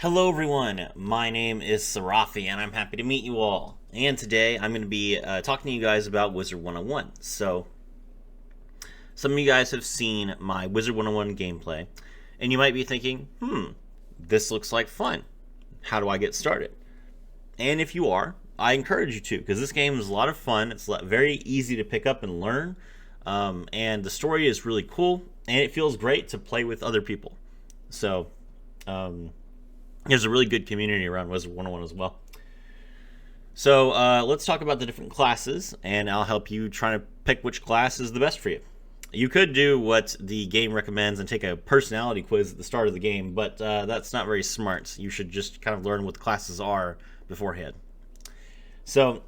Hello everyone, my name is Sarafi and I'm happy to meet you all. And today I'm going to be talking to you guys about Wizard 101. So, some of you guys have seen my Wizard 101 gameplay, and you might be thinking, this looks like fun. How do I get started? And if you are, I encourage you to, because this game is a lot of fun. It's very easy to pick up and learn, and the story is really cool, and it feels great to play with other people. So, there's a really good community around Wizard 101 as well. So let's talk about the different classes, and I'll help you try to pick which class is the best for you. You could do what the game recommends and take a personality quiz at the start of the game, but that's not very smart. You should just kind of learn what the classes are beforehand. So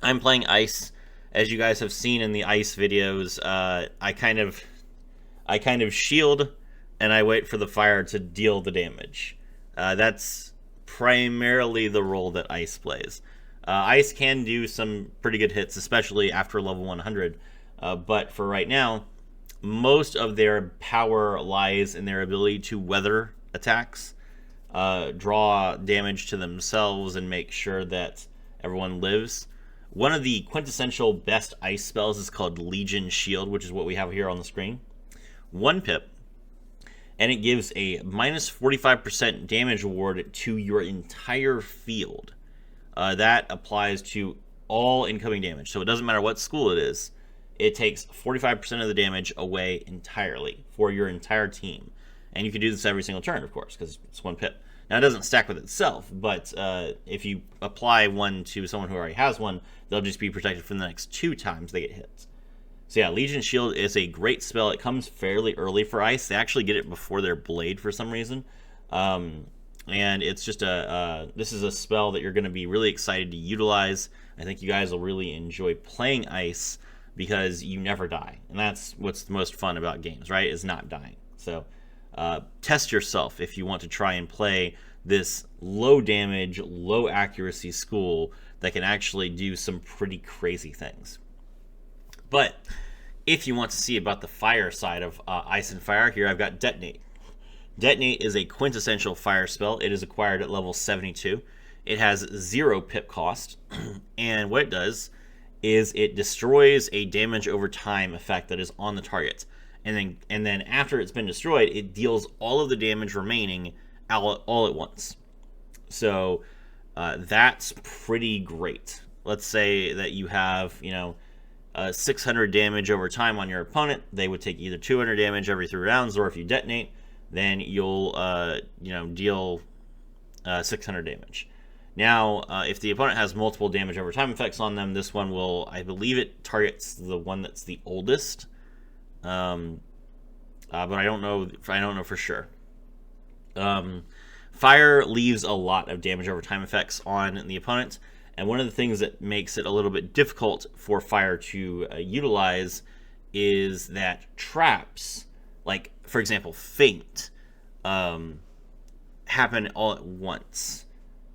I'm playing Ice. As you guys have seen in the Ice videos, I kind of shield and I wait for the fire to deal the damage. That's primarily the role that Ice plays. Ice can do some pretty good hits, especially after level 100, but for right now, most of their power lies in their ability to weather attacks, draw damage to themselves, and make sure that everyone lives. One of the quintessential best Ice spells is called Legion Shield, which is what we have here on the screen. 1 pip, and it gives a minus 45% damage award to your entire field. That applies to all incoming damage, so it doesn't matter what school it is. It takes 45% of the damage away entirely for your entire team. And you can do this every single turn, of course, because it's 1 pip. Now, it doesn't stack with itself, but if you apply one to someone who already has one, they'll just be protected for the next 2 times they get hit. So yeah, Legion Shield is a great spell. It comes fairly early for Ice. They actually get it before their Blade for some reason. And it's just this is a spell that you're going to be really excited to utilize. I think you guys will really enjoy playing Ice because you never die. And that's what's the most fun about games, right? Is not dying. So test yourself if you want to try and play this low damage, low accuracy school that can actually do some pretty crazy things. But if you want to see about the fire side of Ice and Fire, here I've got Detonate. Detonate is a quintessential fire spell. It is acquired at level 72. It has 0 pip cost, and what it does is it destroys a damage over time effect that is on the target. And then after it's been destroyed, it deals all of the damage remaining all at once. So that's pretty great. Let's say that you have, 600 damage over time on your opponent. They would take either 200 damage every 3 rounds, or if you detonate, then you'll deal 600 damage. Now, if the opponent has multiple damage over time effects on them, this one will, I believe it targets the one that's the oldest, but I don't know for sure. Fire leaves a lot of damage over time effects on the opponent. And one of the things that makes it a little bit difficult for Fire to utilize is that traps, like, for example, Feint, happen all at once.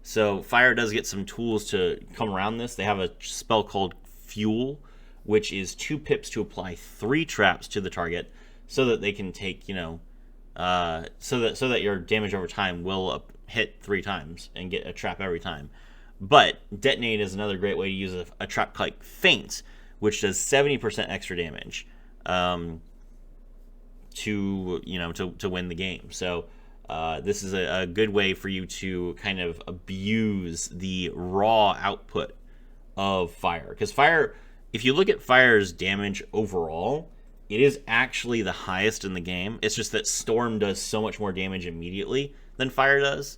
So Fire does get some tools to come around this. They have a spell called Fuel, which is 2 pips to apply 3 traps to the target so that they can take, so that your damage over time will hit 3 times and get a trap every time. But Detonate is another great way to use a trap like Feint, which does 70% extra damage to win the game. So this is a good way for you to kind of abuse the raw output of Fire. Because Fire, if you look at Fire's damage overall, it is actually the highest in the game. It's just that Storm does so much more damage immediately than Fire does.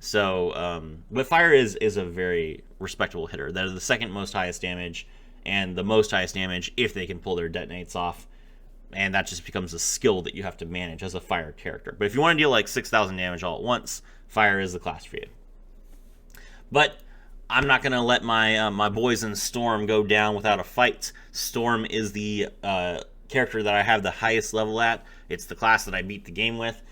So, but Fire is a very respectable hitter. They're the second most highest damage, and the most highest damage if they can pull their detonates off. And that just becomes a skill that you have to manage as a Fire character. But if you want to deal like 6,000 damage all at once, Fire is the class for you. But I'm not going to let my boys in Storm go down without a fight. Storm is the character that I have the highest level at. It's the class that I beat the game with.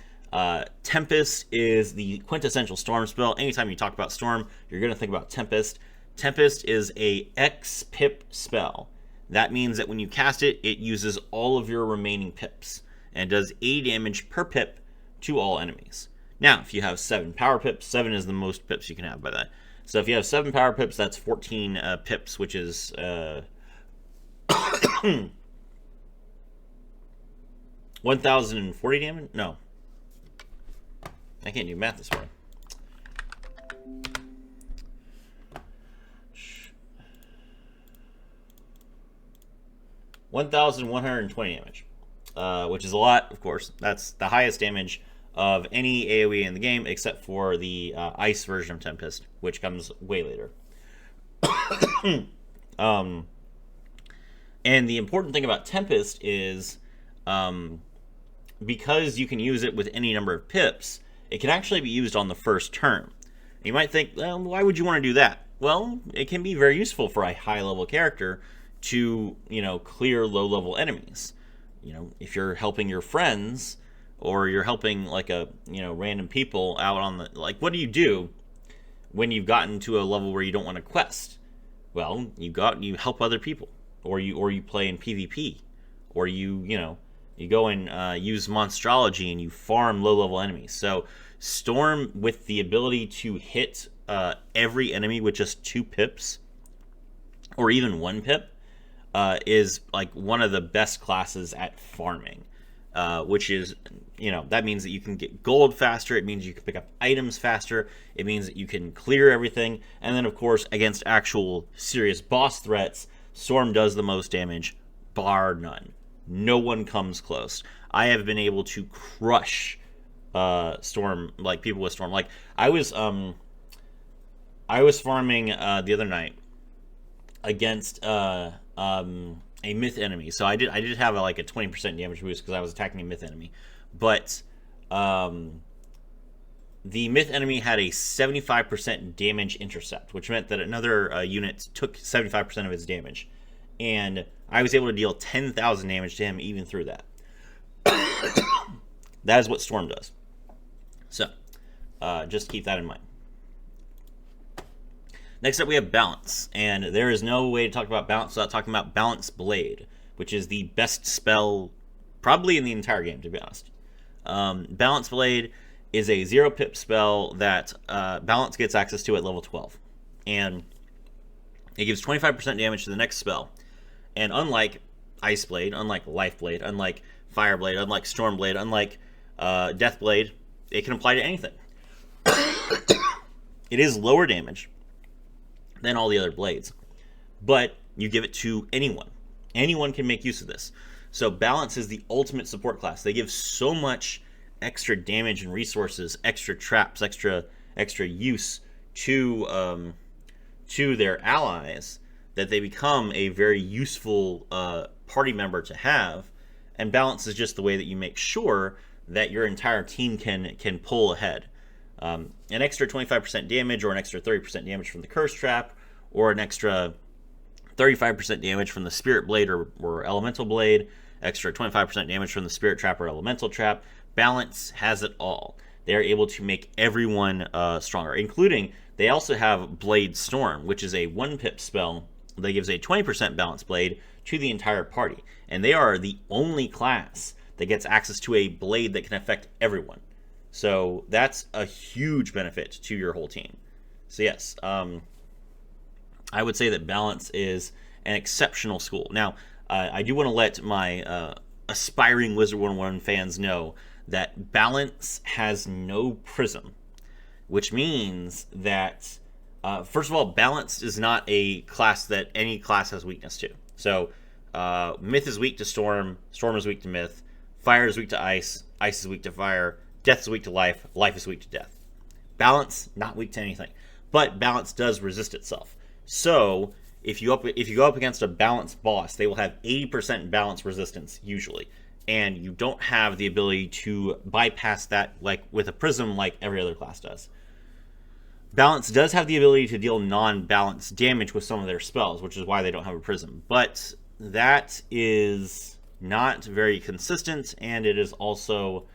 Tempest is the quintessential Storm spell. Anytime you talk about Storm, you're going to think about Tempest. Tempest is a X pip spell. That means that when you cast it, it uses all of your remaining pips and does 80 damage per pip to all enemies. Now, if you have 7 power pips, 7 is the most pips you can have by that. So if you have 7 power pips, that's 14 pips, which is 1,040 damage? No. I can't do math this morning. 1,120 damage, which is a lot, of course. That's the highest damage of any AoE in the game, except for the ice version of Tempest, which comes way later. And the important thing about Tempest is, because you can use it with any number of pips, it can actually be used on the first turn. You might think, well, why would you want to do that? Well, it can be very useful for a high-level character to, clear low-level enemies. If you're helping your friends, or you're helping, random people out on the... what do you do when you've gotten to a level where you don't want to quest? Well, you help other people. Or you play in PvP. Or you go and use Monstrology and you farm low-level enemies. So Storm, with the ability to hit every enemy with just 2 pips, or even 1 pip, is one of the best classes at farming. Which is, that means that you can get gold faster. It means you can pick up items faster. It means that you can clear everything. And then, of course, against actual serious boss threats, Storm does the most damage, bar none. No one comes close. I have been able to crush Storm, people with Storm. I was farming the other night against a myth enemy. So I did have a 20% damage boost because I was attacking a myth enemy. But the myth enemy had a 75% damage intercept, which meant that another unit took 75% of its damage. And I was able to deal 10,000 damage to him even through that. That is what Storm does. So, just keep that in mind. Next up, we have Balance. And there is no way to talk about Balance without talking about Balance Blade, which is the best spell probably in the entire game, to be honest. Balance Blade is a 0 pip spell that Balance gets access to at level 12. And it gives 25% damage to the next spell. And unlike Ice Blade, unlike Life Blade, unlike Fire Blade, unlike Storm Blade, unlike Death Blade, it can apply to anything. It is lower damage than all the other blades, but you give it to anyone. Anyone can make use of this. So Balance is the ultimate support class. They give so much extra damage and resources, extra traps, extra use to their allies, that they become a very useful party member to have. And Balance is just the way that you make sure that your entire team can pull ahead. An extra 25% damage, or an extra 30% damage from the Curse Trap, or an extra 35% damage from the Spirit Blade or Elemental Blade, extra 25% damage from the Spirit Trap or Elemental Trap. Balance has it all. They are able to make everyone stronger, including, they also have Blade Storm, which is a 1 pip spell that gives a 20% Balance Blade to the entire party. And they are the only class that gets access to a blade that can affect everyone. So that's a huge benefit to your whole team. So yes, I would say that Balance is an exceptional school. Now, I do want to let my aspiring Wizard 101 fans know that Balance has no Prism, which means that, first of all, Balance is not a class that any class has weakness to. So Myth is weak to Storm, Storm is weak to Myth, Fire is weak to Ice, Ice is weak to Fire, Death is weak to Life, Life is weak to Death. Balance, not weak to anything. But Balance does resist itself. So, if you go up against a Balance boss, they will have 80% Balance resistance, usually. And you don't have the ability to bypass that with a Prism like every other class does. Balance does have the ability to deal non-balance damage with some of their spells, which is why they don't have a Prism. But that is not very consistent, and it is also...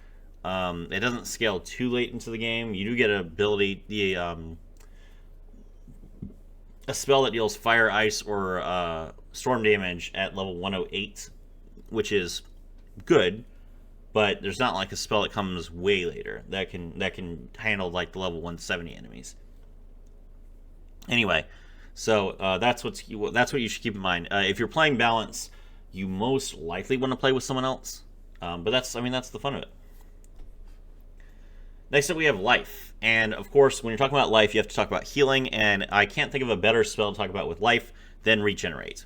it doesn't scale too late into the game. You do get an ability, a spell that deals fire, ice, or storm damage at level 108, which is good, but there's not like a spell that comes way later that can handle like the level 170 enemies. Anyway, so that's what you should keep in mind. If you're playing balance, you most likely want to play with someone else, but that's the fun of it. Next up, we have life, and of course, when you're talking about life, you have to talk about healing. And I can't think of a better spell to talk about with life than regenerate.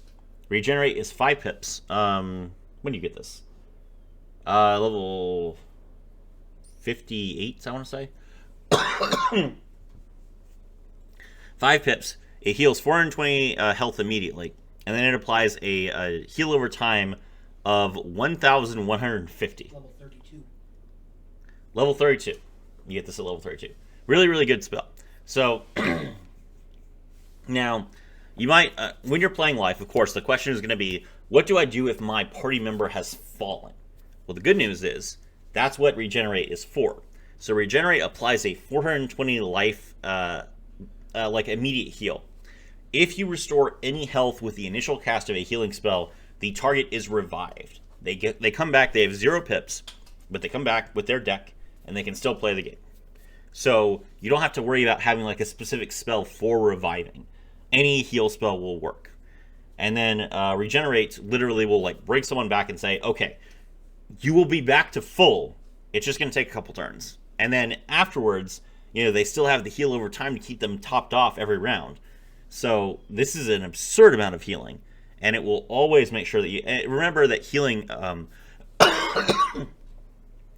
Regenerate is 5 pips. When do you get this? Level 58, I want to say. 5 pips. It heals 420 health immediately, and then it applies a heal over time of 1,150. Level 32. Level 32. You get this at level 32. Really, really good spell. So, now, you might, when you're playing life, of course, the question is going to be, what do I do if my party member has fallen? Well, the good news is, that's what regenerate is for. So regenerate applies a 420 life, like immediate heal. If you restore any health with the initial cast of a healing spell, the target is revived. They come back, they have 0 pips, but they come back with their deck, and they can still play the game. So you don't have to worry about having like a specific spell for reviving. Any heal spell will work. And then regenerate literally will like bring someone back and say, okay, you will be back to full. It's just going to take a couple turns. And then afterwards, they still have the heal over time to keep them topped off every round. So this is an absurd amount of healing. And it will always make sure that you... remember that healing... I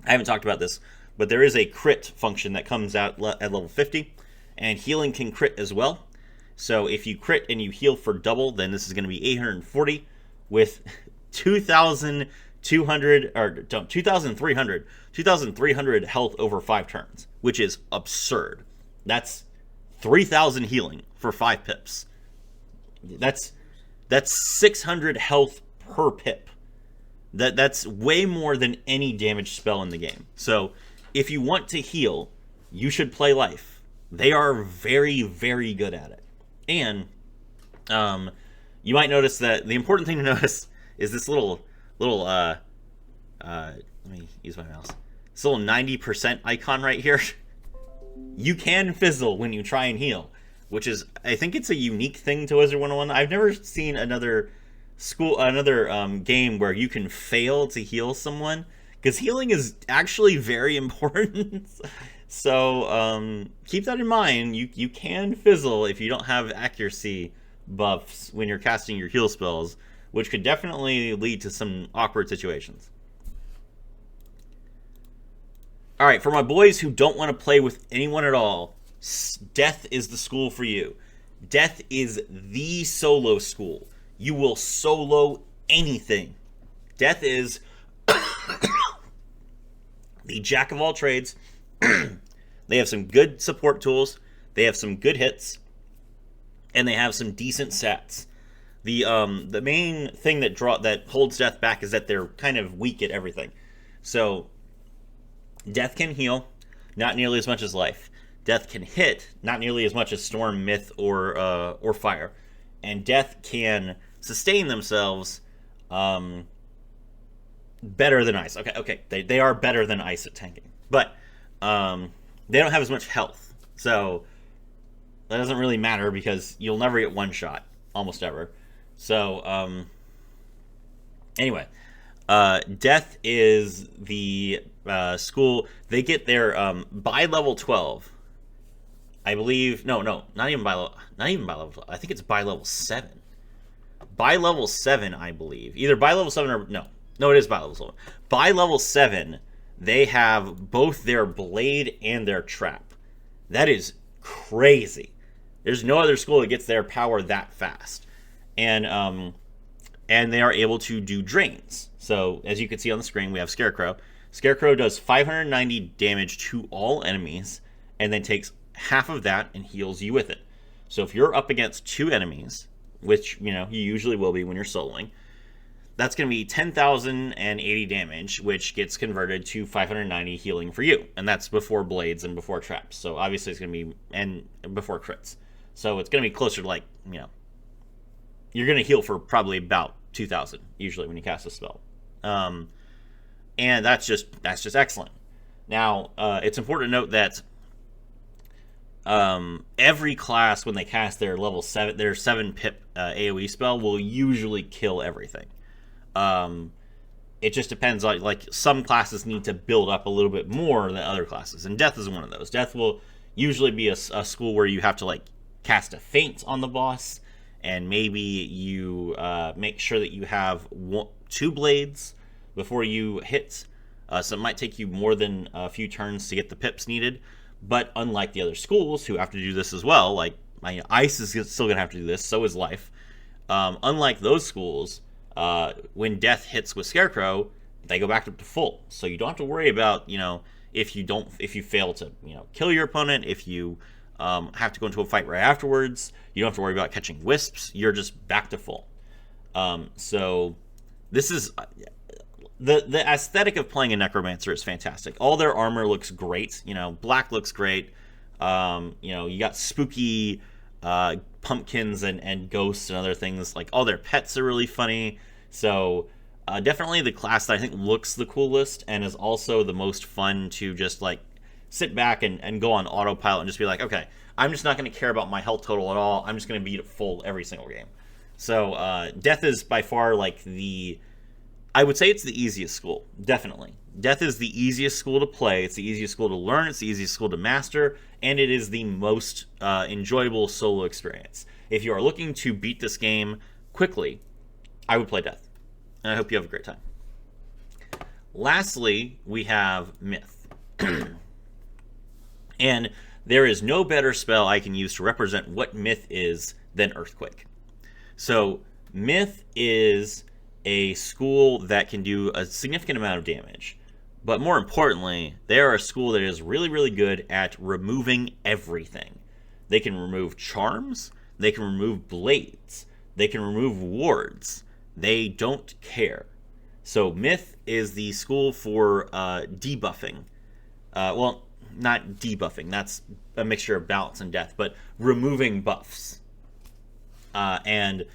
haven't talked about this, but there is a crit function that comes out at level 50. And healing can crit as well. So if you crit and you heal for double, then this is going to be 840 with 2,200 or 2,300 health over 5 turns, which is absurd. That's 3,000 healing for 5 pips. That's 600 health per pip. That's way more than any damage spell in the game. So if you want to heal, you should play life. They are very, very good at it. And you might notice that the important thing to notice is this little let me use my mouse. This little 90% icon right here. You can fizzle when you try and heal, which is, I think it's a unique thing to Wizard 101. I've never seen another game where you can fail to heal someone, because healing is actually very important. So keep that in mind. You can fizzle if you don't have accuracy buffs when you're casting your heal spells, which could definitely lead to some awkward situations. Alright, for my boys who don't want to play with anyone at all, Death is the school for you. Death is the solo school. You will solo anything. Death is the jack of all trades. They have some good support tools. They have some good hits. And they have some decent stats. The main thing that holds Death back is that they're kind of weak at everything. So Death can heal, not nearly as much as Life. Death can hit, not nearly as much as Storm, Myth, or Fire. And Death can sustain themselves better than Ice. Okay, they are better than Ice at tanking. But they don't have as much health. So that doesn't really matter because you'll never get one shot, almost ever. So, anyway, Death is the school. They get their by level 12. I believe not even by level 12. I think it's by level 7. By level 7, I believe. Either by level 7 or no, it is by level 7. By level 7, they have both their blade and their trap. That is crazy. There's no other school that gets their power that fast. And they are able to do drains. So as you can see on the screen, we have Scarecrow. Scarecrow does 590 damage to all enemies, and then takes half of that and heals you with it. So if you're up against 2 enemies, which you usually will be when you're soloing, that's going to be 10,080 damage, which gets converted to 590 healing for you, and that's before blades and before traps. So obviously it's going to be and before crits. So it's going to be closer to like you're going to heal for probably about 2,000 usually when you cast a spell. and that's just excellent. Now, it's important to note that every class, when they cast their level 7, their 7 pip AoE spell, will usually kill everything. It just depends. Like some classes need to build up a little bit more than other classes, and Death is one of those. Death will usually be a school where you have to like cast a feint on the boss, and maybe you make sure that you have 2 blades before you hit. So it might take you more than a few turns to get the pips needed. But unlike the other schools who have to do this as well, like Ice is still going to have to do this, so is Life. Unlike those schools, when Death hits with Scarecrow, they go back up to full. So you don't have to worry about, if you fail to, kill your opponent, if you have to go into a fight right afterwards, you don't have to worry about catching wisps. You're just back to full. So this is the aesthetic of playing a Necromancer is fantastic. All their armor looks great. Black looks great. You got spooky pumpkins and ghosts and other things. Like, all their pets are really funny. So definitely the class that I think looks the coolest and is also the most fun to just like sit back and go on autopilot and just be like, okay, I'm just not going to care about my health total at all. I'm just going to beat it full every single game. So Death is by far like I would say it's the easiest school, definitely. Death is the easiest school to play, it's the easiest school to learn, it's the easiest school to master, and it is the most enjoyable solo experience. If you are looking to beat this game quickly, I would play Death. And I hope you have a great time. Lastly, we have Myth. And there is no better spell I can use to represent what Myth is than Earthquake. So, Myth is a school that can do a significant amount of damage. But more importantly, they are a school that is really, really good at removing everything. They can remove charms, they can remove blades, they can remove wards. They don't care. So Myth is the school for debuffing. Well, not debuffing, that's a mixture of balance and death, but removing buffs. I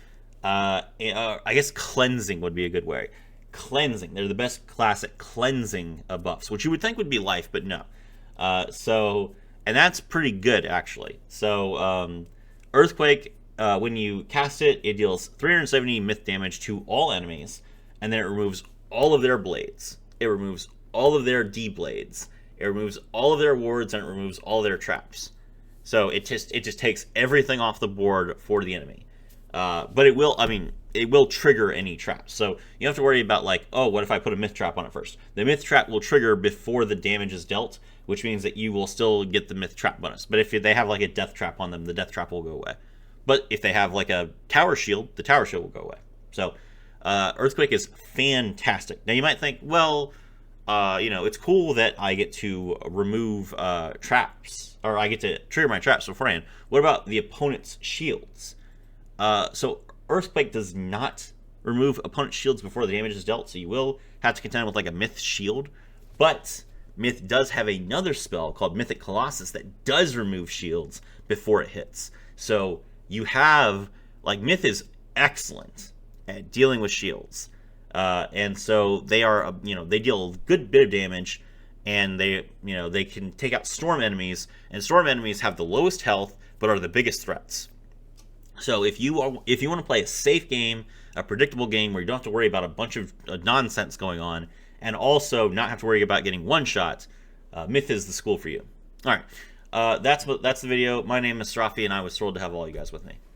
guess cleansing would be a good way. Cleansing. They're the best class at cleansing buffs, which you would think would be Life, but no. And that's pretty good, actually. So, Earthquake, when you cast it, it deals 370 myth damage to all enemies, and then it removes all of their blades. It removes all of their D-blades. It removes all of their wards, and it removes all their traps. So it just takes everything off the board for the enemy. But it will trigger any traps. So you don't have to worry about like, oh, what if I put a myth trap on it first? The myth trap will trigger before the damage is dealt, which means that you will still get the myth trap bonus. But if they have like a death trap on them, the death trap will go away. But if they have like a tower shield, the tower shield will go away. So Earthquake is fantastic. Now you might think, well, it's cool that I get to remove traps, or I get to trigger my traps beforehand. What about the opponent's shields? So Earthquake does not remove opponent's shields before the damage is dealt, so you will have to contend with like a Myth shield. But Myth does have another spell called Mythic Colossus that does remove shields before it hits. So you have, like, Myth is excellent at dealing with shields. And so they are, they deal a good bit of damage, and they can take out storm enemies, and storm enemies have the lowest health but are the biggest threats. So if you want to play a safe game, a predictable game where you don't have to worry about a bunch of nonsense going on, and also not have to worry about getting one shot, Myth is the school for you. All right, that's the video. My name is Serafi, and I was thrilled to have all you guys with me.